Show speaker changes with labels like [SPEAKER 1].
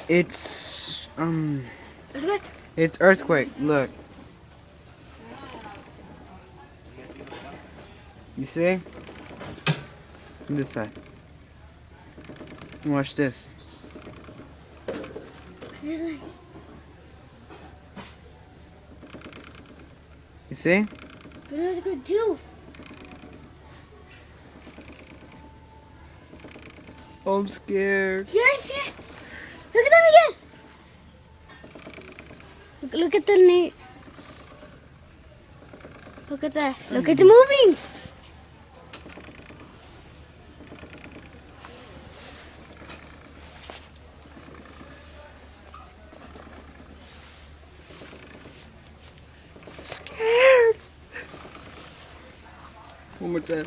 [SPEAKER 1] It's
[SPEAKER 2] Earthquake?
[SPEAKER 1] it's earthquake. Look. You see? This side. Watch this.
[SPEAKER 2] Seriously?
[SPEAKER 1] You see?
[SPEAKER 2] But earthquake too.
[SPEAKER 1] Oh, I'm scared.
[SPEAKER 2] Yes, yes. Look at them again. Look at the knee. Look at that. Look at the moving.
[SPEAKER 1] Scared. One more time.